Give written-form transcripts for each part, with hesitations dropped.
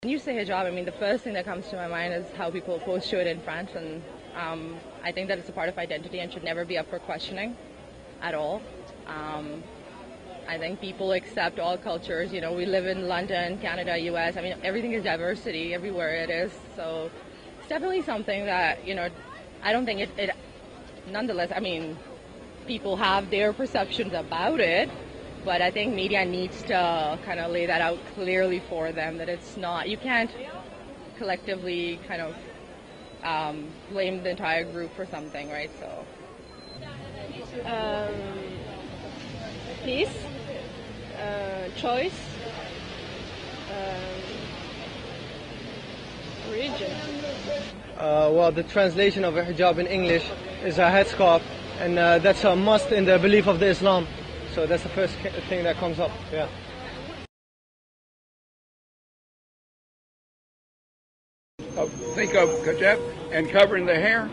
When you say hijab, I mean, the first thing that comes to my mind is how people opposed to it in France, and I think that it's a part of identity and should never be up for questioning at all. I think people accept all cultures. You know, we live in London, Canada, US. I mean, everything is diversity everywhere it is. So it's definitely something that, you know, I don't think it nonetheless, I mean, people have their perceptions about it, but I think media needs to kind of lay that out clearly for them, that it's not, you can't collectively kind of blame the entire group for something, right? So peace, choice, religion. Well, the translation of a hijab in English is a headscarf, and that's a must in the belief of the Islam. So that's the first thing that comes up. Yeah. Think of hijab and covering the hair.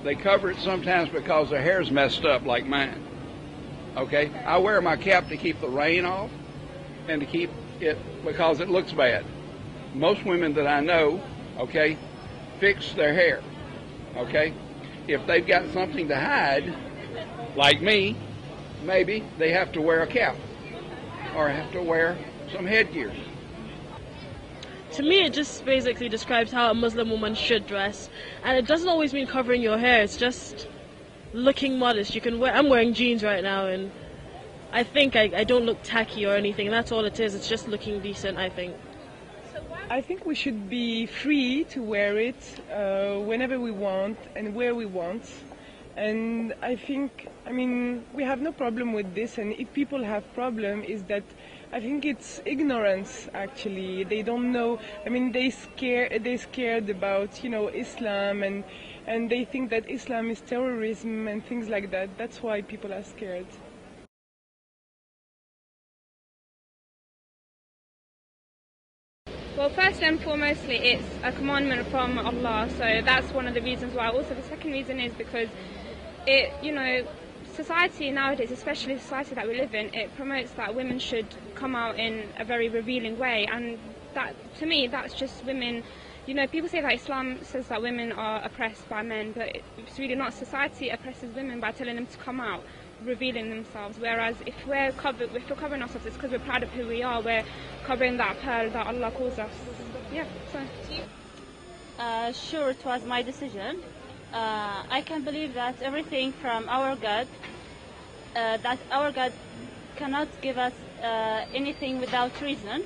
They cover it sometimes because their hair's messed up, like mine. Okay, I wear my cap to keep the rain off and to keep it because it looks bad. Most women that I know, okay, fix their hair. Okay, if they've got something to hide, like me, maybe they have to wear a cap or have to wear some headgear. To me, it just basically describes how a Muslim woman should dress, and it doesn't always mean covering your hair. It's just looking modest. You can wear. I'm wearing jeans right now, and I think I don't look tacky or anything. And that's all it is. It's just looking decent, I think. I think we should be free to wear it whenever we want and where we want. And I think, I mean, we have no problem with this. And if people have problem, is that I think it's ignorance. Actually, they don't know. I mean, they're scared about, you know, Islam, and they think that Islam is terrorism and things like that. That's why people are scared. Well, first and foremostly, it's a commandment from Allah, so that's one of the reasons why. Also, the second reason is because it, you know, society nowadays, especially the society that we live in, it promotes that women should come out in a very revealing way, and that, to me, that's just women. You know, people say that Islam says that women are oppressed by men, but it's really not. Society oppresses women by telling them to come out, revealing themselves. Whereas if we're covering ourselves, it's because we're proud of who we are. We're covering that pearl that Allah calls us. Yeah. So. Sure, it was my decision. I can believe that everything from our God, that our God cannot give us anything without reason.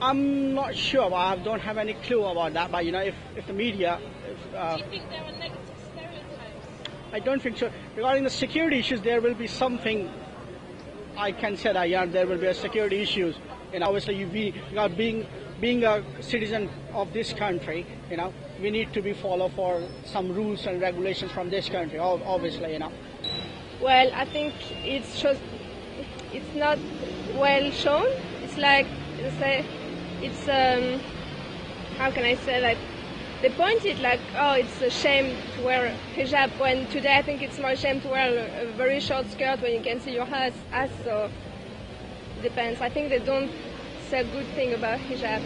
I'm not sure, I don't have any clue about that, but you know, if the media... Do you think there are negative stereotypes? I don't think so. Regarding the security issues, there will be something, I can say that, yeah, there will be a security issues. And obviously, being a citizen of this country, you know, we need to be follow for some rules and regulations from this country, obviously, you know. Well, I think it's not well shown. It's like, it's how can I say that? They point it like, oh, it's a shame to wear hijab, when today I think it's more a shame to wear a very short skirt when you can see your ass, so it depends. I think they don't say a good thing about hijab.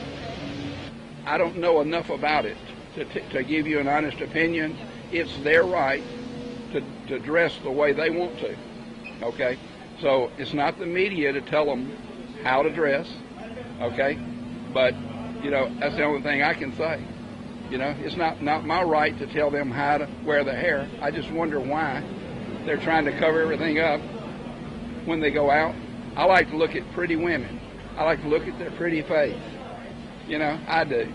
I don't know enough about it to give you an honest opinion. It's their right to dress the way they want to, okay? So it's not the media to tell them how to dress, okay? But, you know, that's the only thing I can say. You know, it's not my right to tell them how to wear the hair. I just wonder why they're trying to cover everything up when they go out. I like to look at pretty women. I like to look at their pretty face. You know, I do.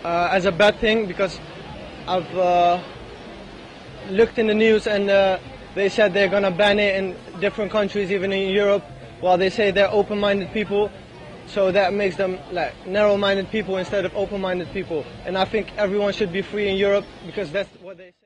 As a bad thing, because I've looked in the news, and they said they're going to ban it in different countries, even in Europe, while they say they're open-minded people. So that makes them like narrow-minded people instead of open-minded people. And I think everyone should be free in Europe, because that's what they say.